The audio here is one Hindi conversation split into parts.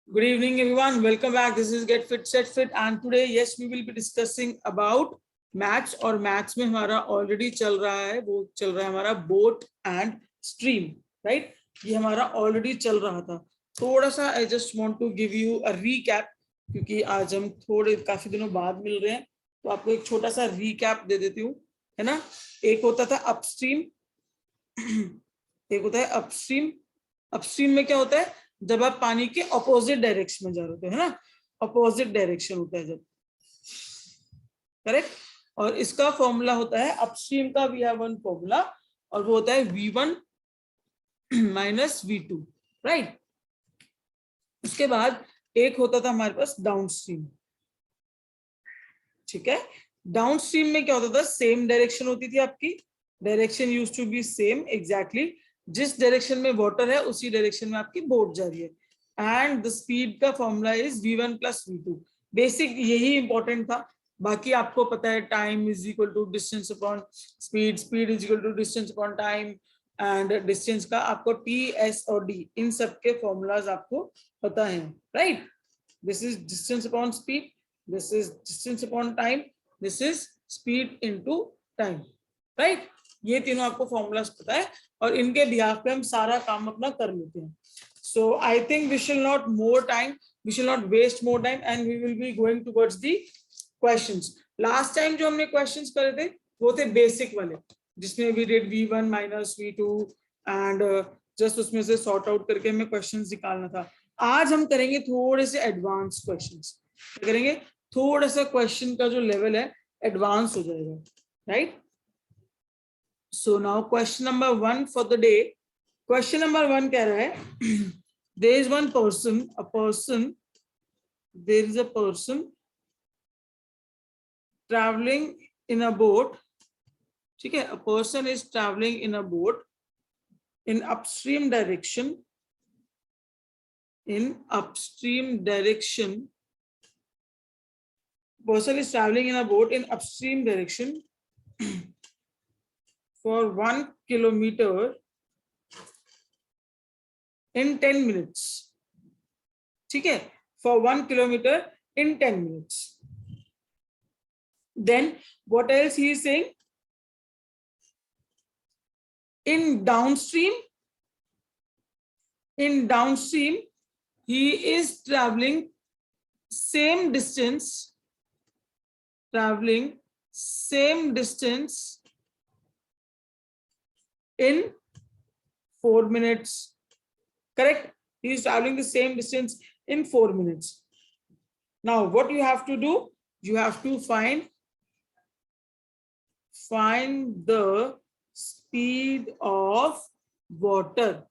Good evening, everyone. Welcome back. This is Get Fit, Set Fit, and today, yes, we will be discussing about maths. और maths में हमारा already चल रहा है, वो चल रहा है हमारा boat and stream, right? ये हमारा already चल रहा था. थोड़ा सा I just want to give you a recap क्योंकि आज हम थोड़े काफी दिनों बाद मिल रहे हैं, तो आपको एक छोटा सा recap दे देती हूँ, है ना? एक होता था upstream, एक होता है upstream. अपस्ट्रीम में क्या होता है? जब आप पानी के ऑपोजिट डायरेक्शन में जा रहे होते हैं, है ना? ऑपोजिट डायरेक्शन होता है जब, करेक्ट. और इसका फॉर्मूला होता है अपस्ट्रीम का, वी हैव वन फॉर्मूला, और वो होता है V1 माइनस V2, राइट. उसके बाद एक होता था हमारे पास डाउनस्ट्रीम. ठीक है, डाउनस्ट्रीम में क्या होता था? सेम डायरेक्शन होती थी आपकी, direction used to be same exactly. जिस डायरेक्शन में वाटर है उसी डायरेक्शन में आपकी बोट जा रही है. एंड द स्पीड का formula is V1 plus V2. Basic यही इंपॉर्टेंट था. बाकी आपको पता है time is equal to distance upon speed, speed is equal to distance upon time, and distance का आपको T, S और D, इन सब के फॉर्मूलाज आपको पता है, right. This is distance upon speed, this is distance upon time, this is speed into time, right. ये तीनों आपको फॉर्मूलाज पता है और इनके बिहाफ पे हम सारा काम अपना कर लेते हैं. So I think we shall not more time, we shall not waste more time, and we will be going towards the questions. Last time जो हमने क्वेश्चंस करे थे वो थे बेसिक वाले, जिसमें we did V1 minus V2 and just उसमें से सॉर्ट आउट करके हमें क्वेश्चंस निकालना था. आज हम करेंगे थोड़े से एडवांस क्वेश्चंस. करेंगे थोड़ा सा क्वेश्चन का जो लेवल है एडवांस हो जाएगा, right. So now question number 1 for the day. Question number 1 कह रहा है there is one person, there is a person traveling in a boat. ठीक है, a person is traveling in a boat in upstream direction. In upstream direction, person is traveling in a boat in upstream direction for 1 kilometer in 10 minutes. ठीक है, for 1 kilometer in 10 minutes. Then what else he is saying? In downstream, he is traveling same distance in 4 minutes. Correct? He is traveling the same distance in 4 minutes. Now what you have to do? You have to find the speed of water.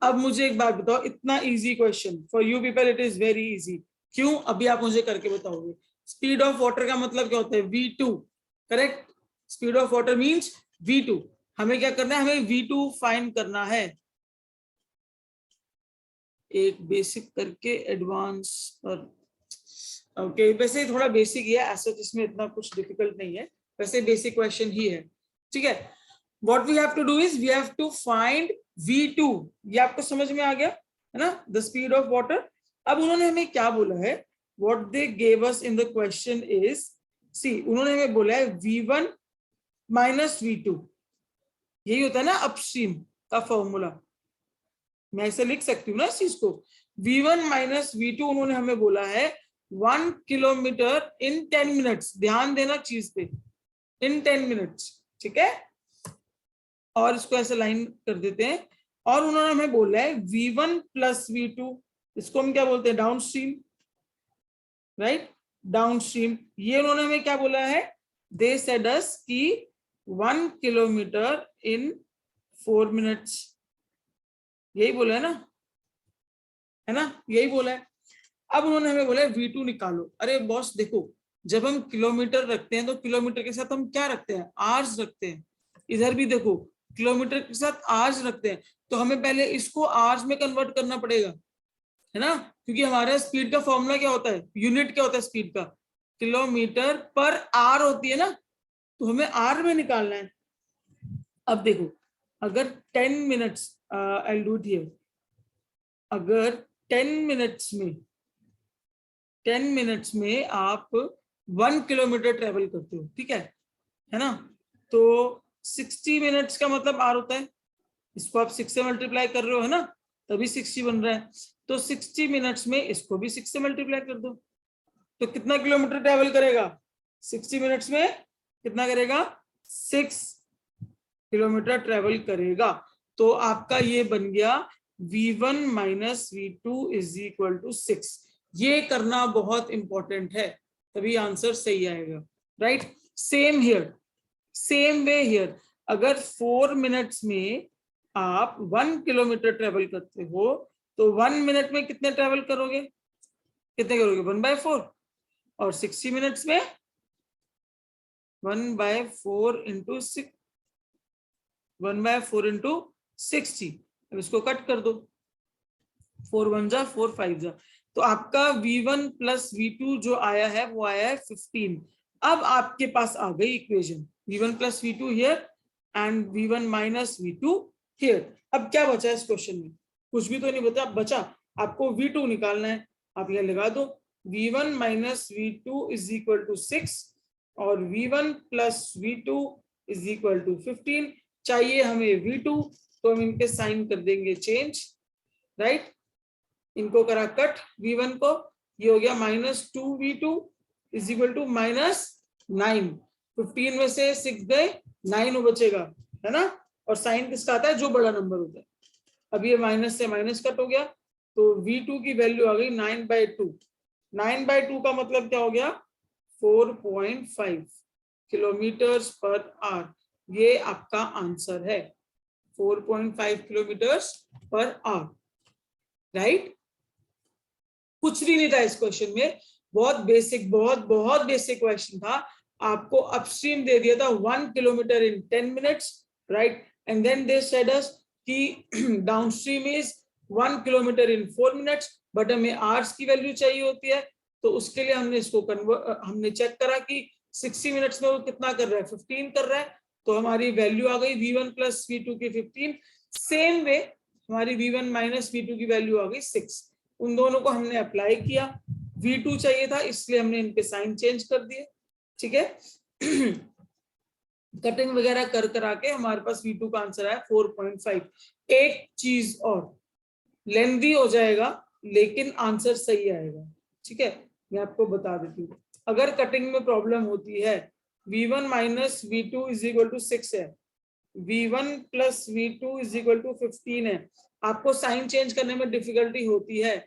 अब मुझे एक बात बताओ, इतना easy question for you people, it is very easy. क्यों? अभी आप मुझे करके बताओगे. स्पीड ऑफ वाटर का मतलब क्या होता है? V2. Correct. Speed of water means V2. हमें क्या करना है? हमें V2 फाइंड करना है. एक बेसिक करके एडवांस पर. ओके, वैसे थोड़ा बेसिक ही है, ऐसा जिसमें इतना कुछ डिफिकल्ट नहीं है, वैसे बेसिक क्वेश्चन ही है. ठीक है, what we have to do is we have to find V2. ये आपको समझ में आ गया है ना, द स्पीड ऑफ वाटर. अब उन्होंने हमें क्या बोला है? What they gave us in the question is, see, उन्होंने हमें बोला है V1 माइनस V2. यही होता है ना अपस्ट्रीम का फॉर्मूला. मैं ऐसे लिख सकती हूँ ना इस चीज को. V1 माइनस V2 उन्होंने हमें बोला है 1 किलोमीटर इन 10 मिनट्स. ध्यान देना चीज पे, इन 10 मिनट्स. ठीक है, और इसको ऐसे लाइन कर देते हैं. और उन्होंने हमें बोला है V1 प्लस V2, इसको हम क्या बोलते हैं? Downstream, right. डाउनस्ट्रीम. ये उन्होंने हमें क्या बोला है? दे सेड अस कि 1 किलोमीटर इन 4 मिनट्स. यही बोला है ना, यही बोला है. अब उन्होंने हमें बोला है V2 निकालो. अरे बॉस देखो, जब हम किलोमीटर रखते हैं तो किलोमीटर के साथ हम क्या रखते हैं? आवर्स रखते हैं. इधर भी देखो, किलोमीटर के साथ आवर्स रखते हैं, तो हमें पहले इसको आवर्स में कन्वर्ट करना पड़ेगा, है ना. क्योंकि हमारे स्पीड का फॉर्मूला क्या होता है? यूनिट क्या होता है स्पीड का? किलोमीटर पर आवर होती है ना, तो हमें आवर में निकालना है. अब देखो, अगर 10 minutes, I will do it here, अगर 10 मिनट्स में 10 मिनट्स में आप 1 किलोमीटर ट्रेवल करते हो, ठीक है ना। तो 60 मिनट्स का मतलब आर होता है, इसको आप 6 से मल्टीप्लाई कर रहे हो, है ना, तभी 60 बन रहा है। तो 60 मिनट्स में इसको भी 6 से मल्टीप्लाई कर दो, तो कितना किलोमीटर ट्रेवल करेगा 60 मिनट्स में, कितना करेगा 6 किलोमीटर ट्रेवल करेगा। तो आपका ये बन गया v1 minus v2 is equal to 6। ये करना बहुत इंपॉर्टेंट है, तभी आंसर सही आएगा, right. Same here, same way here, अगर 4 मिनट्स में आप 1 किलोमीटर ट्रेवल करते हो तो 1 मिनट में कितने ट्रेवल करोगे, कितने करोगे 1/4, और 60 मिनट्स में 1/4 इंटू 6, 1/4 इंटू 60। अब इसको कट कर दो, 4 1 जा 4 5 जा, तो आपका v1 प्लस v2 जो आया है वो आया है 15। अब आपके पास आ गई equation v1 plus v2 here and v1 minus v2 here. अब क्या बचा इस क्वेश्चन में, कुछ भी तो नहीं बचा, आपको v2 निकालना है। आप ये लगा दो v1 minus v2 is equal to 6 और v1 plus v2 is equal to 15। चाहिए हमें v2, तो हम इनके साइन कर देंगे चेंज, राइट। इनको करा कट v1 को, ये हो गया -2v2 इज इक्वल टू -9। 15 में से 6 गए, 9 बचेगा, है ना। और साइन किसका आता है, जो बड़ा नंबर होता है। अब ये माइनस से माइनस कट हो गया, तो v2 की वैल्यू आ गई 9/2। 9/2 का मतलब क्या हो गया 4.5 किलोमीटर्स पर आवर। ये आपका आंसर है 4.5 किलोमीटर्स पर आवर, राइट। कुछ भी नहीं था इस क्वेश्चन में, बहुत बेसिक, बहुत बेसिक क्वेश्चन था। आपको अपस्ट्रीम दे दिया था 1 kilometre in 10 minutes, right, and then they said us कि downstream is 1 kilometre in 4 minutes, but हमें आवर्स की वैल्यू चाहिए होती है, तो उसके लिए हमने इसको हमने चेक करा कि 60 मिनट्स में वो कितना कर रहा है 15 कर रहा है, तो हमारी वैल्यू आ गई v1 प्लस v2 की 15। सेम वे हमारी v1 माइनस v2 की वैल्यू आ गई 6। उन दोनों को हमने अप्लाई किया, v2 चाहिए था इसलिए हमने इनके साइन चेंज कर दिए, ठीक है। कटिंग वगैरह कर करा के हमारे पास v2 का आंसर आया 4.5। एक चीज और, लेंदी हो जाएगा लेकिन आंसर सही आएगा, ठीक है। मैं आपको बता देती हूँ, अगर कटिंग में प्रॉब्लम होती है v1 minus v2 is equal to 6 है, v1 plus v2 is equal to 15 है, आपको साइन चेंज करने में डिफिकल्टी होती है,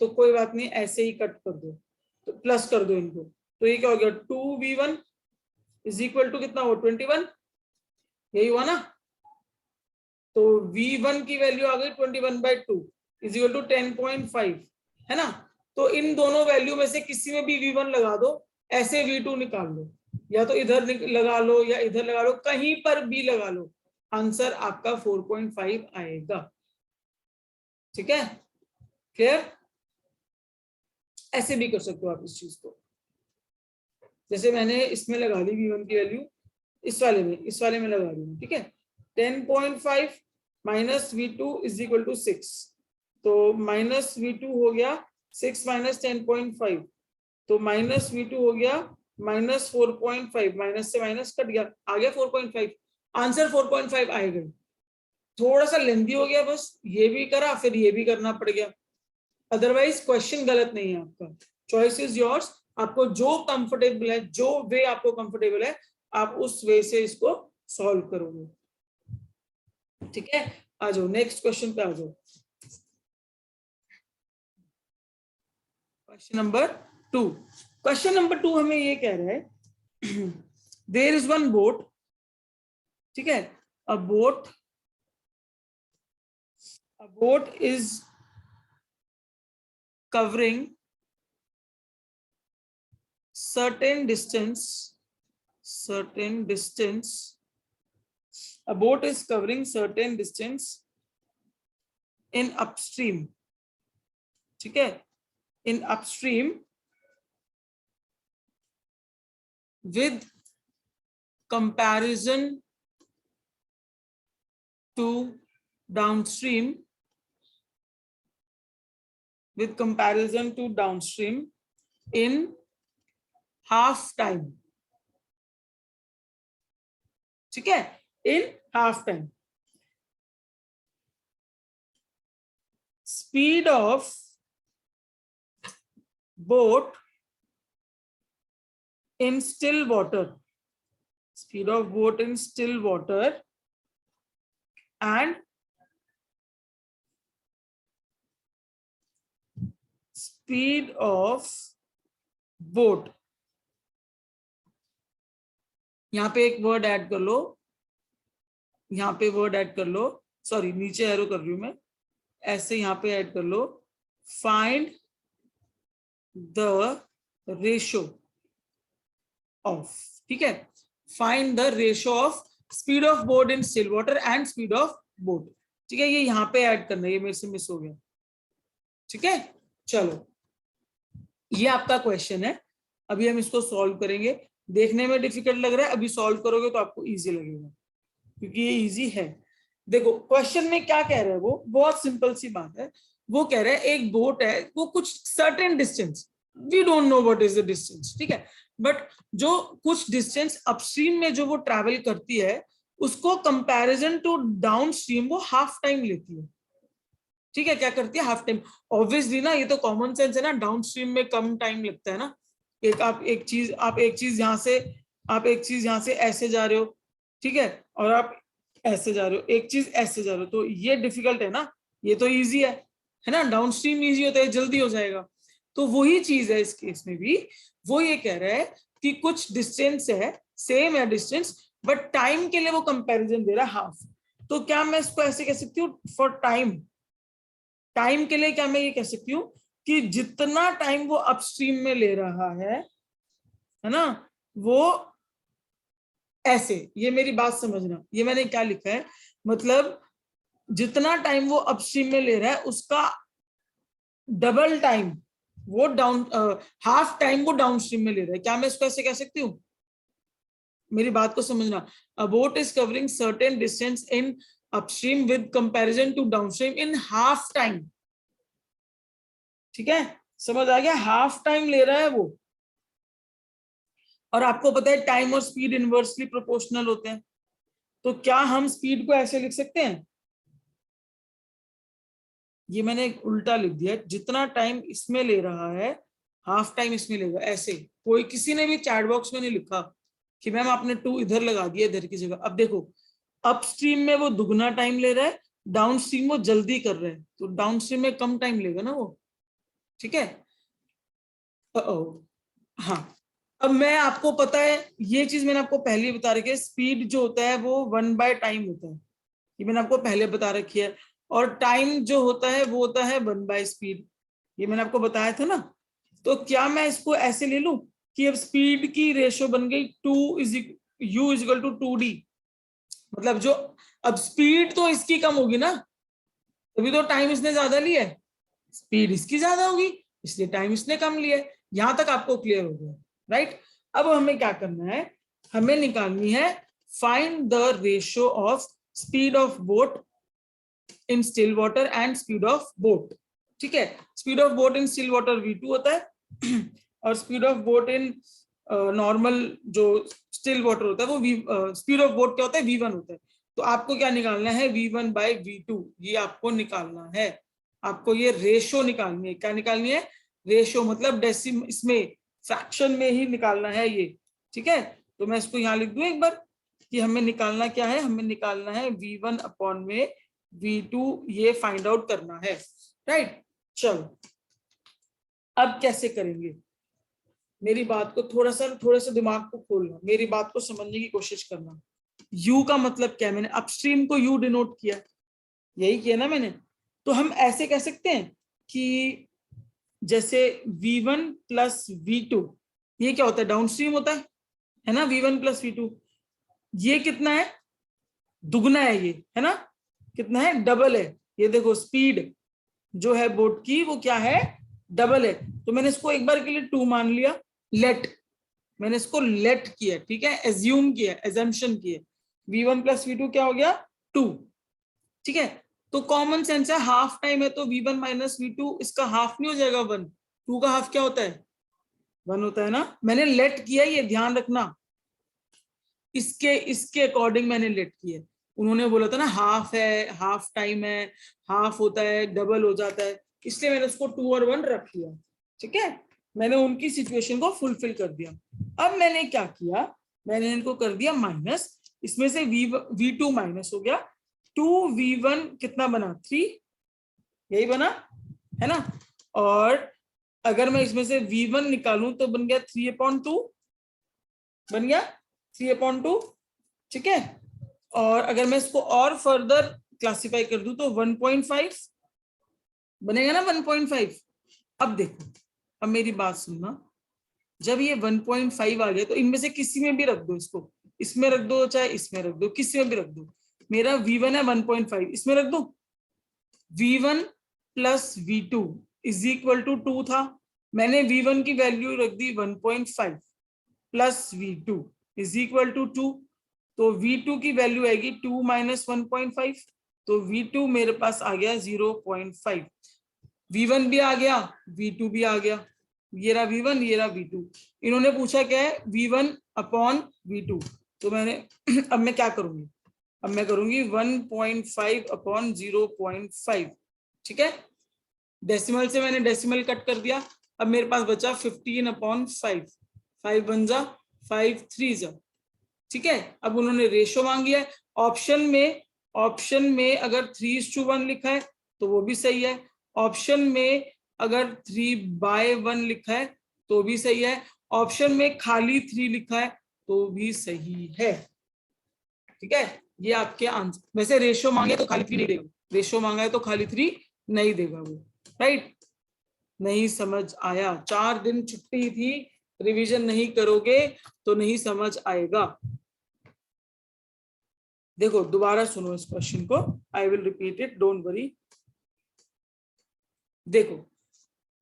तो कोई बात नहीं, ऐसे ही कट कर दो, तो प्लस कर दो इनको, तो ये क्या हो गया 2v1 इज इक्वल टू कितना हो 21, यही हुआ ना। तो v1 की वैल्यू आ गई 21/2 इज इक्वल टू 10.5, है ना। तो इन दोनों वैल्यू में से किसी में भी v1 लगा दो, ऐसे v2 निकाल लो, या तो इधर लगा लो या इधर लगा लो, कहीं पर भी लगा लो, आंसर आपका 4.5 आएगा, ठीक है, क्लियर। ऐसे भी कर सकते हो आप इस चीज को, जैसे मैंने इसमें लगा दी v1 की वैल्यू, इस वाले में लगा दी, ठीक है। 10.5 minus v2 is equal to 6, तो माइनस v2 हो गया 6 माइनस 10.5, तो माइनस v2 हो गया -4.5, माइनस से माइनस कट गया, आ गया 4.5, आंसर 4.5 आएगा। थोड़ा सा लेंदी हो गया, बस ये भी करा फिर ये भी करना पड़ गया, अदरवाइज क्वेश्चन गलत नहीं है आपका, चॉइस इज योर्स। आपको जो कंफर्टेबल है, जो वे आपको कंफर्टेबल है, आप उस वे से इसको सॉल्व करोगे, ठीक है। आ जाओ नेक्स्ट क्वेश्चन पे आ जाओ, क्वेश्चन नंबर 2। क्वेश्चन नंबर 2 हमें ये कह रहा है देयर इज वन बोट, ठीक है, अ boat is covering certain distance, a boat is covering certain distance in upstream, ठीक है, in upstream with comparison to downstream with comparison to downstream in half time. ठीक है, in half time. Speed of boat in still water, speed of boat in still water and speed of boat. यहां पे एक वर्ड ऐड कर लो, यहां पे वर्ड ऐड कर लो, सॉरी नीचे एरो कर रही हूं मैं, ऐसे यहां पे ऐड कर लो, फाइंड द रेशो ऑफ, ठीक है, find the ratio of speed of boat in still water and speed of boat, ठीक है, ये यहां पे ऐड करना है, ये मेरे से मिस हो गया, ठीक है। चलो ये आपका क्वेश्चन है, अभी हम इसको सॉल्व करेंगे, देखने में डिफिकल्ट लग रहा है, अभी सॉल्व करोगे तो आपको इजी लगेगा, क्योंकि ये इजी है। देखो क्वेश्चन में क्या कह रहा है, वो बहुत सिंपल सी बात है, वो कह रहा है एक बोट है, वो कुछ certain distance, we don't know what is the distance, ठीक है, बट जो कुछ डिस्टेंस अपस्ट्रीम में जो वो ट्रैवल करती है, उसको कंपैरिजन टू डाउनस्ट्रीम वो हाफ टाइम लेती है, ठीक है, क्या करती है, हाफ टाइम। ऑब्वियसली ना, ये तो कॉमन सेंस है ना, डाउनस्ट्रीम में कम टाइम लगता है ना, आप एक चीज यहाँ से ऐसे जा रहे हो, ठीक है, और आप ऐसे जा रहे हो, एक चीज ऐसे जा रहे हो, तो ये डिफिकल्ट है ना, ये तो इजी है ना, डाउनस्ट्रीम इजी होता है, जल्दी हो जाएगा। तो वही चीज है इस केस में भी, वो ये कह रहा है कि कुछ डिस्टेंस है, सेम है डिस्टेंस, बट टाइम के लिए वो कंपैरिजन दे रहा है हाफ। तो क्या मैं इसको ऐसे कह सकती हूँ, फॉर टाइम के लिए क्या मैं ये कह सकती हूँ कि जितना टाइम वो अपस्ट्रीम में ले रहा है ना, वो ऐसे, ये मेरी बात समझना, ये मैंने क्या लिखा है, मतलब जितना टाइम वो अपस्ट्रीम में ले रहा है उसका डबल टाइम वो हाफ टाइम वो डाउनस्ट्रीम में ले रहा है, क्या मैं इसको ऐसे कह सकती हूँ, मेरी बात को समझना, a boat is covering certain distance in upstream with comparison to downstream in half time, ठीक है, समझ आ गया, हाफ टाइम ले रहा है वो, और आपको पता है टाइम और स्पीड इनवर्सली प्रोपोर्शनल होते हैं, तो क्या हम स्पीड को ऐसे लिख सकते हैं, ये मैंने एक उल्टा लिख दिया, जितना टाइम इसमें ले रहा है हाफ टाइम इसमें लेगा, ऐसे कोई किसी ने भी चैट बॉक्स में नहीं लिखा कि मैम आपने 2 इधर लगा दिया इधर की जगह। अब देखो अपस्ट्रीम में वो दुगना टाइम ले रहा है, डाउनस्ट्रीम वो जल्दी कर रहा है, तो डाउनस्ट्रीम में कम टाइम लेगा ना वो, ठीक है। हाँ, अब मैं आपको पता है ये चीज मैंने आपको पहले बता रखी है, स्पीड जो होता है वो 1/टाइम होता है, ये मैंने आपको पहले बता रखी है, और टाइम जो होता है वो होता है 1/स्पीड, ये मैंने आपको बताया था ना। तो क्या मैं इसको ऐसे ले लूं कि अब स्पीड की रेशो बन गई 2u=2d, मतलब जो अब स्पीड तो इसकी कम होगी ना, तभी तो टाइम इसने ज्यादा लिया है, स्पीड इसकी ज्यादा होगी इसलिए टाइम इसने कम लिया है। यहां तक आपको क्लियर हो गया, राइट। अब हमें क्या करना है, हमें निकालनी है find the ratio of speed of boat in still water and speed of boat, ठीक है। Speed of boat in still water v2 होता है और speed of boat in normal जो स्टिल वाटर होता है वो स्पीड ऑफ बोट क्या होता है, v1 होता है। तो आपको क्या निकालना है, v1/v2, ये आपको निकालना है, आपको ये रेशो निकालनी है, क्या निकालनी है, रेशो, मतलब डेसिम, इसमें फ्रैक्शन में ही निकालना है ये, ठीक है। तो मैं इसको यहाँ लिख दूं एक बार कि हमें निकालना क्या है, हमें निकालना है v1/v2, ये फाइंड आउट करना है, राइट। चलो अब कैसे करेंगे, मेरी बात को थोड़ा सा दिमाग को खोलना, मेरी बात को समझने की कोशिश करना। u का मतलब क्या है, मैंने अपस्ट्रीम को u डिनोट किया, यही किया ना मैंने। तो हम ऐसे कह सकते हैं कि जैसे v1 + v2, ये क्या होता है, डाउनस्ट्रीम होता है ना, v1 + v2, ये कितना है, दुगना है ये, है ना, कितना है, डबल है। ये देखो स्पीड जो है बोट की वो क्या है, डबल है। तो मैंने इसको एक बार के लिए 2 मान लिया, मैंने इसको लेट किया, ठीक है, एज्यूम किया, एजम्पशन किया, v1 + v2 क्या हो गया, 2, ठीक है। तो कॉमन सेंस है, हाफ टाइम है तो V1 माइनस V2, इसका हाफ नहीं हो जाएगा 1? 2 का हाफ क्या होता है? 1 होता है ना। मैंने लेट किया, ये ध्यान रखना, इसके अकॉर्डिंग मैंने लेट किया। उन्होंने बोला था ना हाफ है, हाफ टाइम है, हाफ होता है, डबल हो जाता है, इसलिए मैंने उसको 2 और 1 रख लिया। ठीक है, मैंने उनकी सिचुएशन को फुलफिल कर दिया। अब मैंने क्या किया, मैंने इनको कर दिया माइनस, इसमें से V2 माइनस हो गया, 2V1 कितना बना? 3, यही बना है ना। और अगर मैं इसमें से V1 निकालूं तो बन गया 3/2, बन गया 3/2। ठीक है, और अगर मैं इसको और फर्दर क्लासिफाई कर दूं तो 1.5 बनेगा ना, 1.5। अब देखो, अब मेरी बात सुनना, जब ये 1.5 आ गया तो इनमें से किसी में भी रख दो, इसको इसमें रख दो चाहे इसमें रख दो, किसी में भी रख दो। मेरा V1 है 1.5, इसमें रख दो। V1 plus V2 is equal to 2 था, मैंने V1 की वैल्यू रख दी 1.5 plus V2 is equal to 2, तो V2 की वैल्यू आएगी 2 माइनस 1.5, तो V2 मेरे पास आ गया 0.5। V1 भी आ गया, V2 भी आ गया, ये रहा V1, ये रहा V2। इन्होंने पूछा क्या है, V1 अपॉन V2, तो मैंने अब मैं क्या करूंगी, अब मैं करूंगी 1.5 अपॉन 0.5। ठीक है, डेसिमल से मैंने डेसिमल कट कर दिया, अब मेरे पास बचा 15/5, 5 बन जा 5 3 जा। ठीक है, अब उन्होंने रेशो मांगी है। ऑप्शन में अगर 3:1 लिखा है तो वो भी सही है, ऑप्शन में अगर 3/1 लिखा है तो भी सही है, ऑप्शन में खाली 3 लिखा है तो भी सही है। ठीक है, ये आपके आंसर। वैसे रेशो मांगे तो खाली 3 नहीं देगा, रेशो मांगा है तो खाली 3 नहीं देगा वो, राइट। नहीं समझ आया, 4 दिन छुट्टी थी, रिवीजन नहीं करोगे तो नहीं समझ आएगा। देखो दोबारा सुनो इस क्वेश्चन को, I will repeat it, don't worry. देखो,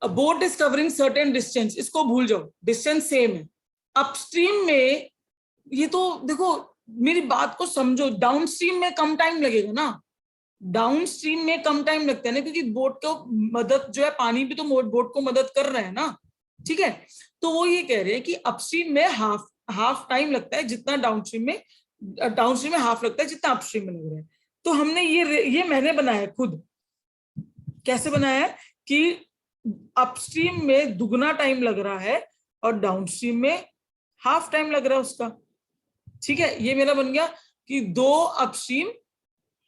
a boat is covering certain distance, इसको भूल जाओ, डिस्टेंस सेम है। अपस्ट्रीम में ये तो देखो, मेरी बात को समझो, डाउनस्ट्रीम में कम टाइम लगेगा ना, डाउनस्ट्रीम में कम टाइम लगता है ना, क्योंकि बोट को मदद जो है, पानी भी तो बोट को मदद कर रहा है ना। ठीक है, तो वो ये कह रहे हैं कि अपस्ट्रीम में हाफ टाइम लगता है जितना डाउनस्ट्रीम में हाफ लगता है जितना अपस्ट्रीम में लग रहा है। तो हमने ये मैंने बनाया खुद। कैसे बनाया है कि अपस्ट्रीम में दुगना टाइम लग रहा है और डाउनस्ट्रीम में हाफ टाइम लग रहा है उसका। ठीक है, ये मेरा बन गया कि 2 अपस्ट्रीम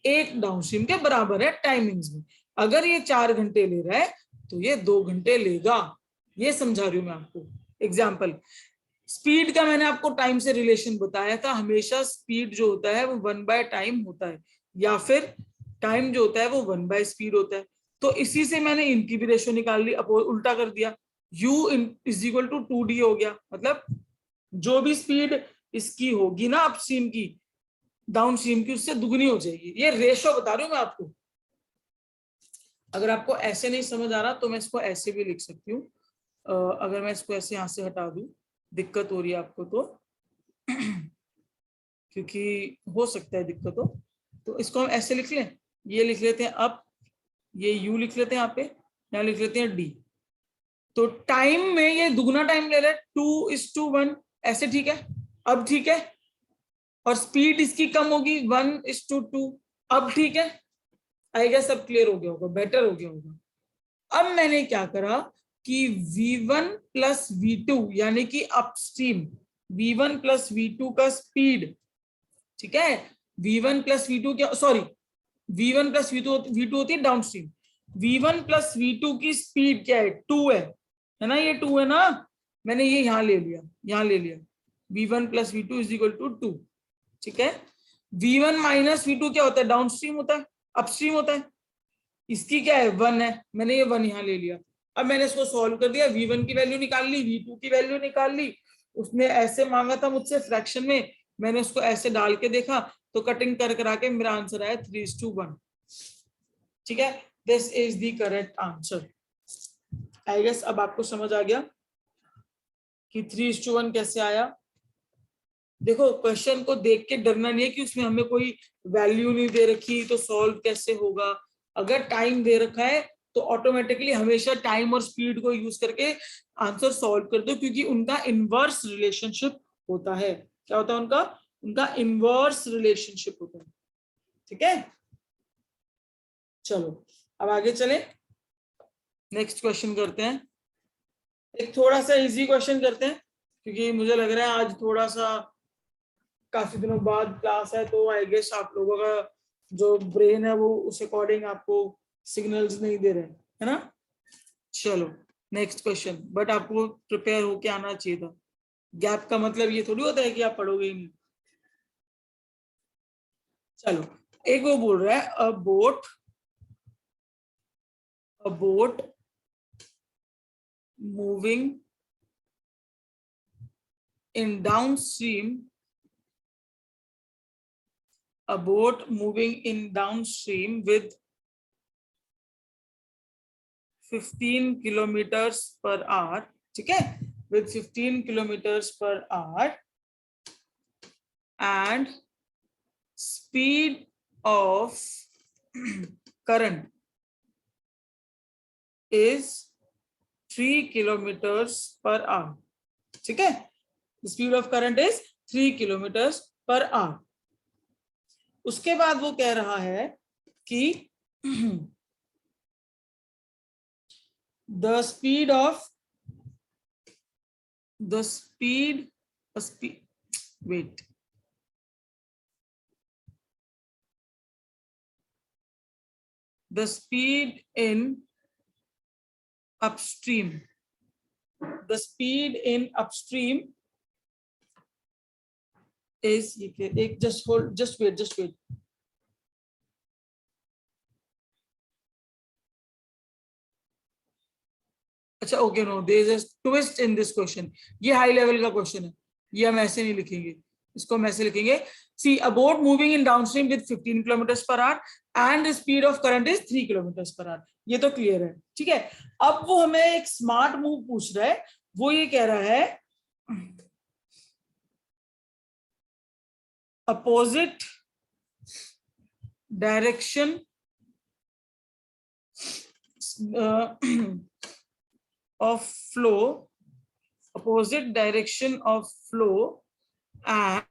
1 डाउनस्ट्रीम के बराबर है टाइमिंग्स में। अगर ये 4 घंटे ले रहा है तो ये 2 घंटे लेगा, ये समझा रही हूं मैं आपको। एग्जाम्पल, स्पीड का मैंने आपको टाइम से रिलेशन बताया था, हमेशा स्पीड जो होता है वो 1/टाइम होता है, या फिर टाइम जो होता है वो 1/स्पीड होता है। तो इसी से मैंने इनकी भी रेशो निकाल ली, अब उल्टा कर दिया, u is equal to 2d हो गया। मतलब जो भी स्पीड इसकी होगी ना अपस्ट्रीम की, डाउनस्ट्रीम की उससे दुगनी हो जाएगी। ये रेशो बता रही हूं मैं आपको। अगर आपको ऐसे नहीं समझ आ रहा तो मैं इसको ऐसे भी लिख सकती हूँ। अगर मैं इसको ऐसे यहां से हटा दूं, दिक्कत हो रही है आपको तो क्योंकि हो सकता है दिक्कत हो, तो इसको हम ऐसे लिख लें, ये लिख लेते हैं अप, ये u लिख लेते हैं यहाँ पे, यहाँ लिख लेते हैं d। तो टाइम में ये दुगना टाइम ले रहा है, 2:1, ऐसे ठीक है, अब ठीक है। और स्पीड इसकी कम होगी, 1:2, अब ठीक है। आई गेस सब क्लियर हो गया होगा, बेटर हो गया होगा। अब मैंने क्या करा कि V1 प्लस V2 यानी कि अपस्ट्रीम, V1 प्लस V2 का स्पीड, ठीक है, V1 प्लस V2 क्या, सॉरी, V1 प्लस V2 होती है डाउनस्ट्रीम, V1 प्लस V2 की स्पीड क्या है, 2 है ना, ये 2 है ना, मैंने ये यहां ले लिया, यहां ले लिया, V1 plus V2 is equal to 2। ठीक है, V1 माइनस V2 क्या होता है, डाउनस्ट्रीम होता है, अपस्ट्रीम होता है, इसकी क्या है 1 है, मैंने ये 1 यहां ले लिया। अब मैंने इसको सॉल्व कर दिया, V1 की वैल्यू निकाल ली, V2 की वैल्यू निकाल ली, उसने ऐसे मांगा था मुझसे फ्रैक्शन में, मैंने उसको ऐसे डाल के देखा तो कटिंग कर करा के मेरा आंसर आया 3:1। ठीक है, this is the correct answer. I guess अब आपको समझ आ गया कि 3:1 कैसे आया। देखो क्वेश्चन को देख के डरना नहीं है कि उसमें हमें कोई वैल्यू नहीं दे रखी तो सॉल्व कैसे होगा, अगर टाइम दे रखा है तो ऑटोमेटिकली हमेशा टाइम और स्पीड को यूज करके आंसर सॉल्व कर दो, क्योंकि उनका इनवर्स रिलेशनशिप होता है। क्या होता है उनका? उनका इनवर्स रिलेशनशिप होता है। ठीक है, चलो अब आगे चले, नेक्स्ट क्वेश्चन करते हैं। एक थोड़ा सा इजी क्वेश्चन करते हैं, क्योंकि मुझे लग रहा है आज थोड़ा सा काफी दिनों बाद क्लास है, तो आई गेस आप लोगों का जो ब्रेन है वो उस अकॉर्डिंग आपको सिग्नल्स नहीं दे रहे, है ना। चलो नेक्स्ट क्वेश्चन, बट आपको प्रिपेयर होके आना चाहिए था। गैप का मतलब ये थोड़ी होता है कि आप पढ़ोगे ही नहीं। चलो, एक वो बोल रहा है अ boat moving in downstream, a boat moving in downstream with 15 kilometers per hour, ठीक है, with 15 kilometers per hour and speed of current is 3 kilometers per hour, ठीक है, the speed of current is 3 kilometers per hour। उसके बाद वो कह रहा है कि the speed in upstream, the speed in upstream is, just wait, अच्छा okay, no there is a twist in this question. ये हाई लेवल का क्वेश्चन है, ये हम ऐसे नहीं लिखेंगे, इसको हम ऐसे लिखेंगे, see a boat moving in downstream with 15 kilometre per hour and the speed of current is 3 kilometre per hour. ये तो क्लियर है, ठीक है। अब वो हमें एक स्मार्ट मूव पूछ रहा है, वो ये कह रहा है opposite direction of flow, opposite direction of flow and